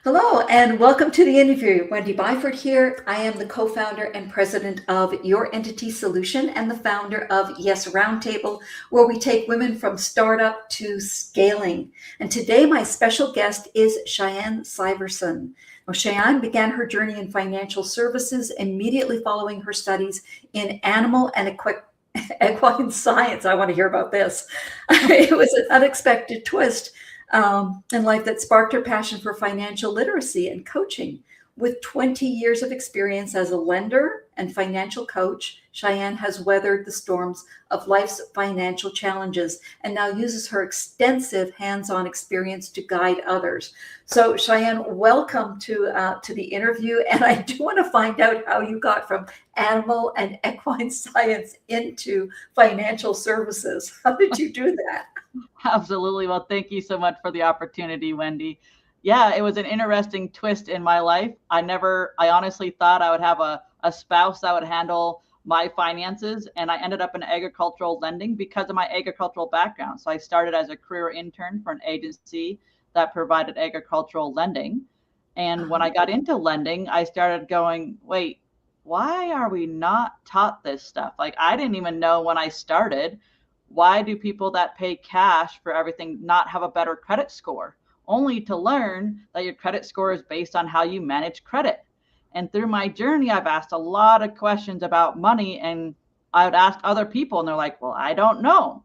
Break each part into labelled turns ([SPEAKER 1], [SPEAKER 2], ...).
[SPEAKER 1] Hello, and welcome to the interview. Wendy Byford here. I am the co-founder and president of Your Entity Solution and the founder of Yes Roundtable, where we take women from startup to scaling. And today, my special guest is Cheyenne Syverson. Now, Cheyenne began her journey in financial services immediately following her studies in animal and equine science. I want to hear about this. It was an unexpected twist in life that sparked her passion for financial literacy and coaching. With 20 years of experience as a lender and financial coach, Cheyenne has weathered the storms of life's financial challenges and now uses her extensive hands-on experience to guide others. So, Cheyenne, welcome to the interview. And I do want to find out how you got from animal and equine science into financial services. How did you do that?
[SPEAKER 2] Absolutely. Well, thank you so much for the opportunity, Wendy. Yeah, it was an interesting twist in my life. I honestly thought I would have a spouse that would handle my finances, and I ended up in agricultural lending because of my agricultural background. So I started as a career intern for an agency that provided agricultural lending. And when I got into lending, I started going, wait, why are we not taught this stuff? Like, I didn't even know when I started, why do people that pay cash for everything not have a better credit score? Only to learn that your credit score is based on how you manage credit. And through my journey, I've asked a lot of questions about money, and I would ask other people and they're like, well, I don't know.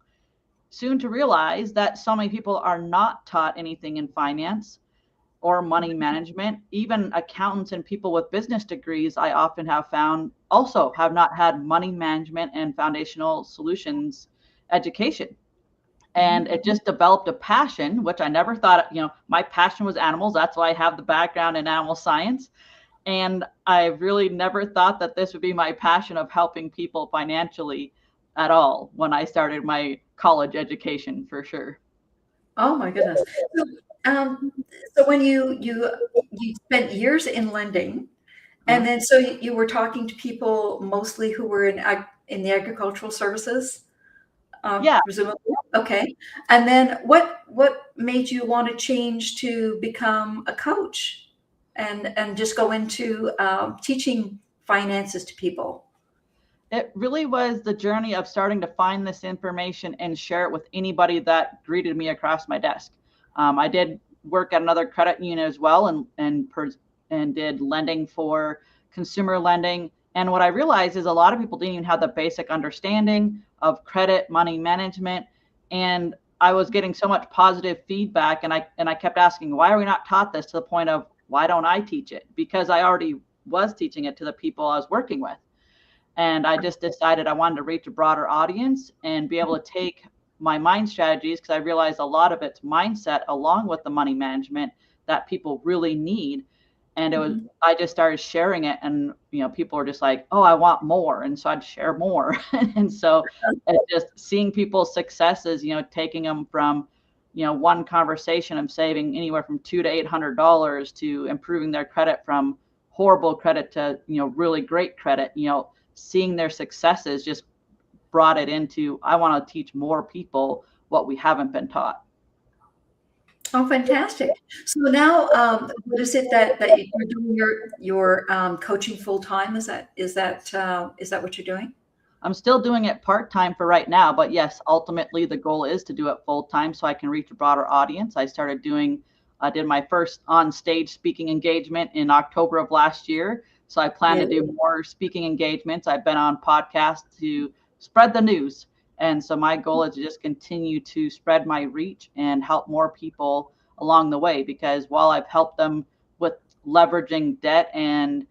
[SPEAKER 2] Soon to realize that so many people are not taught anything in finance or money management. Even accountants and people with business degrees, I often have found, also have not had money management and foundational solutions education. And it just developed a passion, which I never thought, my passion was animals. That's why I have the background in animal science. And I really never thought that this would be my passion of helping people financially at all when I started my college education, for sure.
[SPEAKER 1] Oh my goodness. So, um, so when you spent years in lending, and then so you were talking to people mostly who were in the agricultural services,
[SPEAKER 2] Yeah.
[SPEAKER 1] presumably. Okay. And then what made you want to change to become a coach and just go into teaching finances to people?
[SPEAKER 2] It really was the journey of starting to find this information and share it with anybody that greeted me across my desk. I did work at another credit union as well, and did lending for consumer lending. And what I realized is a lot of people didn't even have the basic understanding of credit, money management, and I was getting so much positive feedback, and I kept asking, why are we not taught this, to the point of, why don't I teach it? Because I already was teaching it to the people I was working with. And I just decided I wanted to reach a broader audience and be able to take my mind strategies, because I realized a lot of it's mindset along with the money management that people really need. And I just started sharing it, and people were just like, oh, I want more. And so I'd share more. And so it's just seeing people's successes, taking them from one conversation of saving anywhere from $200 to $800 to improving their credit from horrible credit to really great credit. Seeing their successes just brought it into, I want to teach more people what we haven't been taught.
[SPEAKER 1] Oh, fantastic. So now, what is it that you're doing your coaching full time? Is that what you're doing?
[SPEAKER 2] I'm still doing it part-time for right now, but yes, ultimately the goal is to do it full-time so I can reach a broader audience. I did my first on-stage speaking engagement in October of last year. So I plan to do more speaking engagements. I've been on podcasts to spread the news. And so my goal is to just continue to spread my reach and help more people along the way, because while I've helped them with leveraging debt and,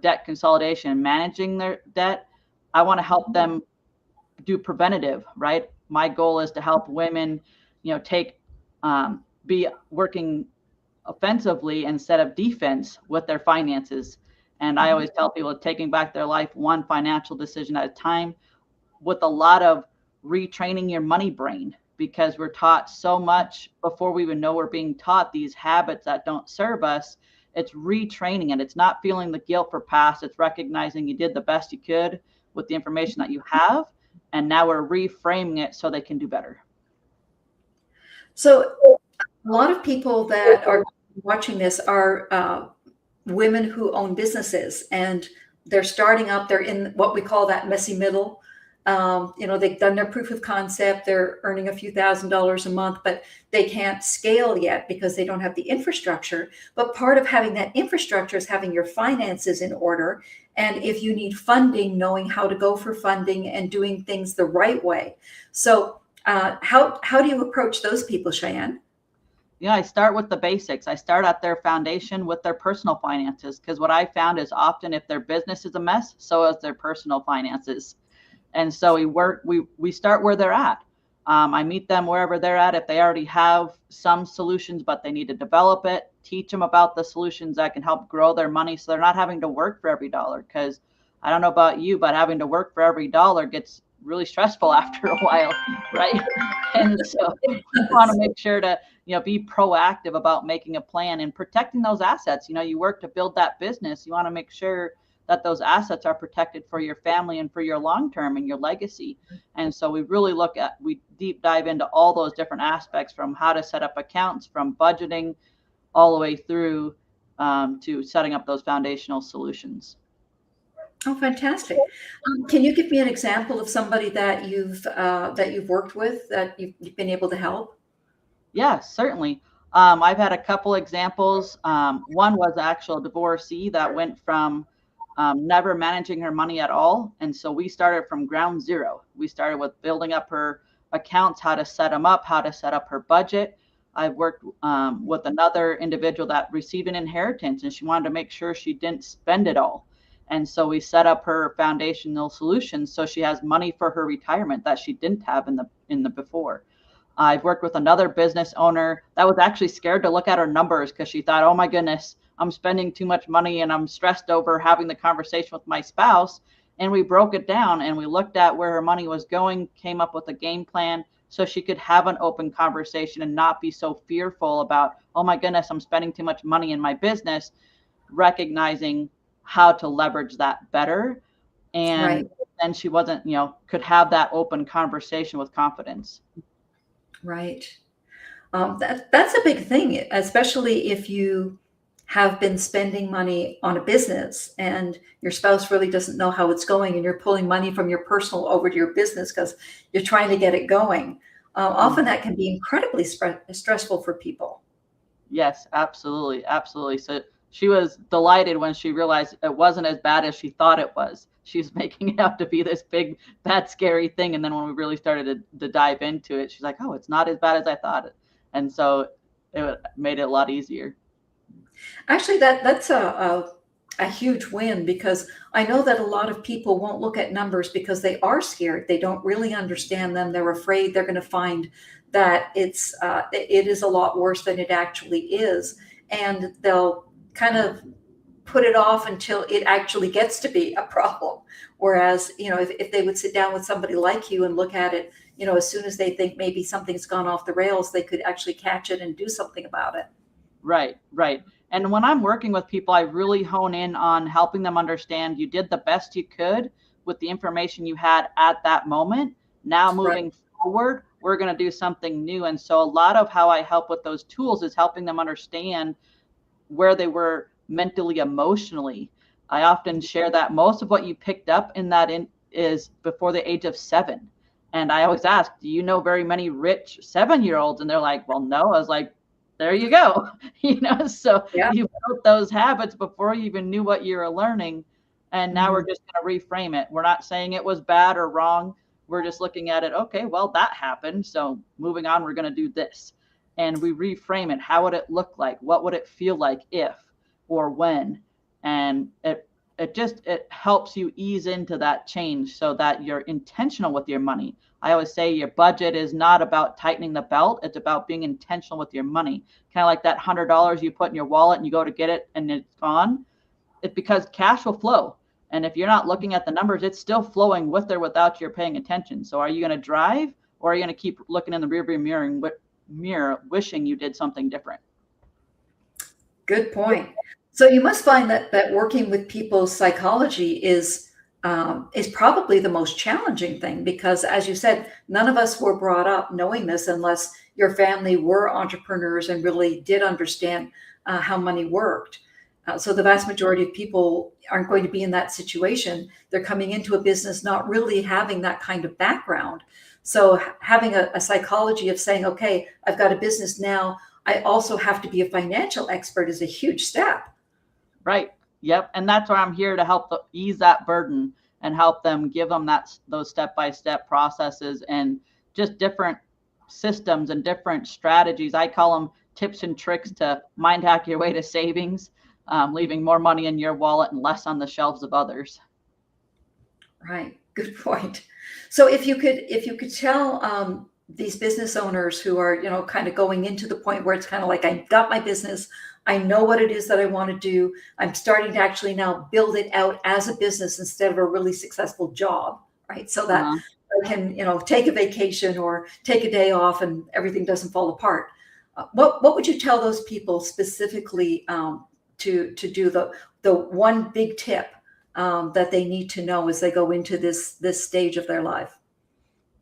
[SPEAKER 2] debt consolidation, managing their debt, I want to help them do preventative, right? My goal is to help women, be working offensively instead of defense with their finances. And I always tell people, taking back their life one financial decision at a time, with a lot of retraining your money brain, because we're taught so much before we even know we're being taught these habits that don't serve us. It's retraining it. It's not feeling the guilt for past. It's recognizing you did the best you could with the information that you have. And now we're reframing it so they can do better.
[SPEAKER 1] So a lot of people that are watching this are women who own businesses, and they're starting up. They're in what we call that messy middle. They've done their proof of concept. They're earning a few $1,000s a month, but they can't scale yet because they don't have the infrastructure. But part of having that infrastructure is having your finances in order. And if you need funding, knowing how to go for funding and doing things the right way. So how do you approach those people, Cheyenne?
[SPEAKER 2] Yeah, I start with the basics. I start at their foundation with their personal finances, because what I found is often if their business is a mess, so is their personal finances. And so we start where they're at. I meet them wherever they're at. If they already have some solutions, but they need to develop it, teach them about the solutions that can help grow their money so they're not having to work for every dollar. Because I don't know about you, but having to work for every dollar gets really stressful after a while, right? And so you want to make sure to, be proactive about making a plan and protecting those assets. You work to build that business. You want to make sure that those assets are protected for your family and for your long term and your legacy. And so we deep dive into all those different aspects, from how to set up accounts, from budgeting, all the way through to setting up those foundational solutions.
[SPEAKER 1] Oh, fantastic. Can you give me an example of somebody that you've worked with that you've been able to help?
[SPEAKER 2] Yeah, certainly. I've had a couple examples. One was an actual divorcee that went from never managing her money at all. And so we started from ground zero. We started with building up her accounts, how to set them up, how to set up her budget. I've worked with another individual that received an inheritance, and she wanted to make sure she didn't spend it all. And so we set up her foundational solutions so she has money for her retirement that she didn't have in the before. I've worked with another business owner that was actually scared to look at her numbers because she thought, oh my goodness, I'm spending too much money and I'm stressed over having the conversation with my spouse. And we broke it down and we looked at where her money was going, came up with a game plan so she could have an open conversation and not be so fearful about, oh my goodness, I'm spending too much money in my business, recognizing how to leverage that better. And
[SPEAKER 1] Right.
[SPEAKER 2] then she wasn't, could have that open conversation with confidence.
[SPEAKER 1] Right. That's a big thing, especially if you have been spending money on a business and your spouse really doesn't know how it's going, and you're pulling money from your personal over to your business because you're trying to get it going. Often that can be incredibly stressful for people.
[SPEAKER 2] Yes, absolutely. Absolutely. So she was delighted when she realized it wasn't as bad as she thought it was. She was making it out to be this big, bad, scary thing. And then when we really started to dive into it, she's like, oh, it's not as bad as I thought. And so it made it a lot easier.
[SPEAKER 1] Actually, that's a huge win, because I know that a lot of people won't look at numbers because they are scared. They don't really understand them. They're afraid they're going to find that it is a lot worse than it actually is, and they'll kind of put it off until it actually gets to be a problem. Whereas, if they would sit down with somebody like you and look at it, as soon as they think maybe something's gone off the rails, they could actually catch it and do something about it.
[SPEAKER 2] Right, right. And when I'm working with people, I really hone in on helping them understand you did the best you could with the information you had at that moment. Now
[SPEAKER 1] Right.
[SPEAKER 2] moving forward, we're going to do something new. And so a lot of how I help with those tools is helping them understand where they were mentally, emotionally. I often share that most of what you picked up is before the age of 7. And I always ask, do you know very many rich 7-year-olds? And they're like, well, no. I was like, there you go. So
[SPEAKER 1] Yeah.
[SPEAKER 2] you built those habits before you even knew what you were learning. And now we're
[SPEAKER 1] Mhm.
[SPEAKER 2] just going to reframe it. We're not saying it was bad or wrong. We're just looking at it. Okay, well, that happened. So moving on, we're going to do this. And we reframe it. How would it look like? What would it feel like if or when? And it helps you ease into that change so that you're intentional with your money. I always say your budget is not about tightening the belt. It's about being intentional with your money. Kind of like that $100 you put in your wallet and you go to get it and it's gone. It's because cash will flow. And if you're not looking at the numbers, it's still flowing with or without your paying attention. So are you going to drive, or are you going to keep looking in the rearview mirror wishing you did something different?
[SPEAKER 1] Good point. So you must find that working with people's psychology is probably the most challenging thing, because, as you said, none of us were brought up knowing this unless your family were entrepreneurs and really did understand how money worked. So the vast majority of people aren't going to be in that situation. They're coming into a business not really having that kind of background. So having a psychology of saying, okay, I've got a business now, I also have to be a financial expert is a huge step.
[SPEAKER 2] Right. Yep. And that's where I'm here to help ease that burden and help them, give them those step-by-step processes and just different systems and different strategies. I call them tips and tricks to mind hack your way to savings, leaving more money in your wallet and less on the shelves of others.
[SPEAKER 1] Right. Good point. So if you could tell these business owners who are, kind of going into the point where it's kind of like, I got my business, I know what it is that I want to do. I'm starting to actually now build it out as a business instead of a really successful job, right? So that I can, take a vacation or take a day off and everything doesn't fall apart. What would you tell those people specifically to do the one big tip that they need to know as they go into this stage of their life?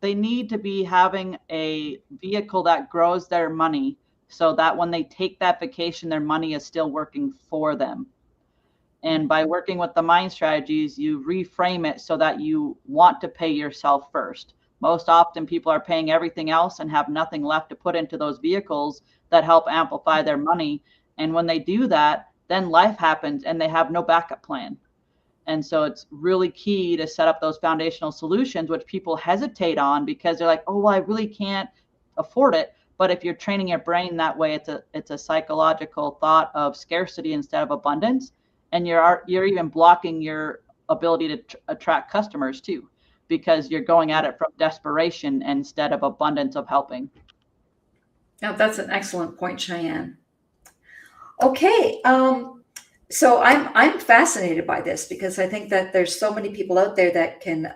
[SPEAKER 2] They need to be having a vehicle that grows their money so that when they take that vacation, their money is still working for them. And by working with the mind strategies, you reframe it so that you want to pay yourself first. Most often people are paying everything else and have nothing left to put into those vehicles that help amplify their money. And when they do that, then life happens and they have no backup plan. And so it's really key to set up those foundational solutions, which people hesitate on because they're like, oh, well, I really can't afford it. But if you're training your brain that way, it's a psychological thought of scarcity instead of abundance. And you're even blocking your ability to attract customers too, because you're going at it from desperation instead of abundance of helping.
[SPEAKER 1] Now, that's an excellent point, Cheyenne. Okay. So I'm fascinated by this because I think that there's so many people out there that can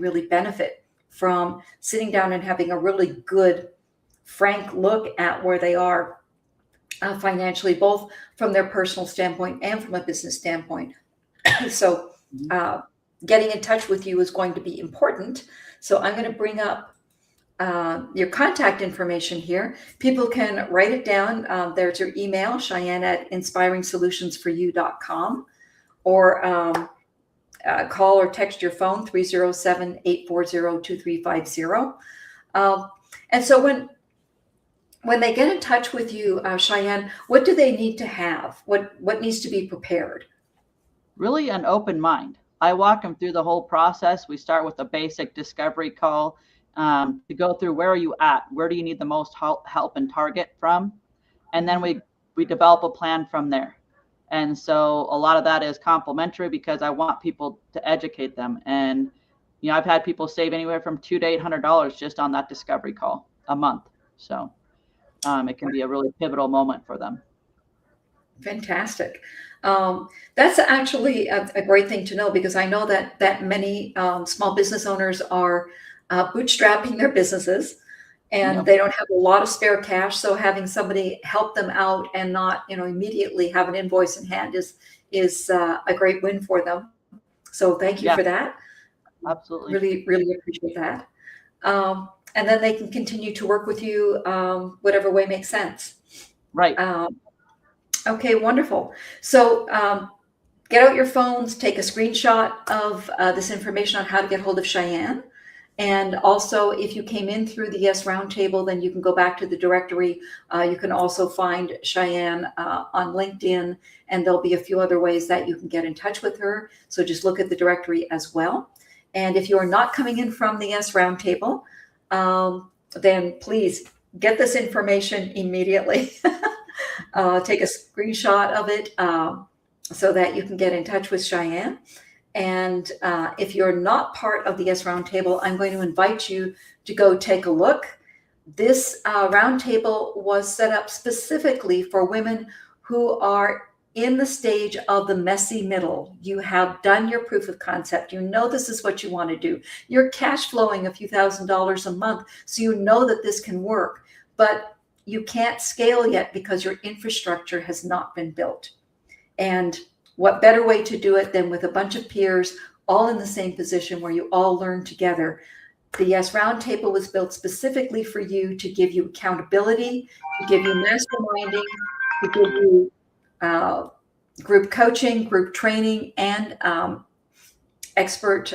[SPEAKER 1] really benefit from sitting down and having a really good, frank look at where they are financially, both from their personal standpoint and from a business standpoint. So getting in touch with you is going to be important. So I'm going to bring up your contact information here. People can write it down. There's your email, Cheyenne@inspiringssolutionsforyou.com, or call or text your phone, 307-840-2350. And so when they get in touch with you, Cheyenne, what do they need to have? What needs to be prepared?
[SPEAKER 2] Really an open mind. I walk them through the whole process. We start with a basic discovery call to go through where are you at? Where do you need the most help and target from? And then we develop a plan from there. And so a lot of that is complimentary because I want people to educate them. And, I've had people save anywhere from $200 to $800 just on that discovery call a month. So it can be a really pivotal moment for them.
[SPEAKER 1] Fantastic. That's actually a great thing to know because I know that many small business owners are bootstrapping their businesses and they don't have a lot of spare cash. So having somebody help them out and not, immediately have an invoice in hand is a great win for them. So thank you for that.
[SPEAKER 2] Absolutely.
[SPEAKER 1] Really, really appreciate that. And then they can continue to work with you whatever way makes sense.
[SPEAKER 2] Right.
[SPEAKER 1] Okay, wonderful. So get out your phones, take a screenshot of this information on how to get hold of Cheyenne. And also, if you came in through the Yes Roundtable, then you can go back to the directory. You can also find Cheyenne on LinkedIn, and there'll be a few other ways that you can get in touch with her. So just look at the directory as well. And if you are not coming in from the Yes Roundtable, then please get this information immediately. Take a screenshot of it so that you can get in touch with Cheyenne. And if you're not part of the Yes Roundtable, I'm going to invite you to go take a look. This roundtable was set up specifically for women who are in the stage of the messy middle. You have done your proof of concept. You know this is what you want to do. You're cash flowing a few $1,000s a month, so you know that this can work. But you can't scale yet because your infrastructure has not been built. And what better way to do it than with a bunch of peers all in the same position where you all learn together. The Yes Roundtable was built specifically for you to give you accountability, to give you masterminding, to give you group coaching, group training, and expert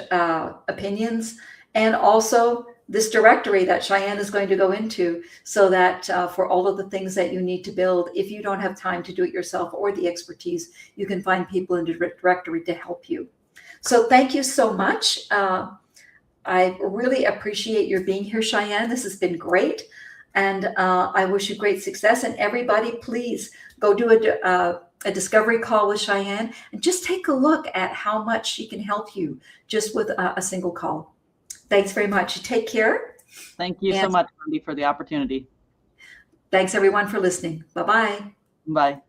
[SPEAKER 1] opinions, and also this directory that Cheyenne is going to go into, so that for all of the things that you need to build, if you don't have time to do it yourself or the expertise, you can find people in the directory to help you. So thank you so much. I really appreciate your being here, Cheyenne. This has been great. And I wish you great success. And everybody, please go do a discovery call with Cheyenne and just take a look at how much she can help you just with a single call. Thanks very much. Take care.
[SPEAKER 2] Thank you so much, Wendy, for the opportunity.
[SPEAKER 1] Thanks everyone for listening. Bye-bye.
[SPEAKER 2] Bye.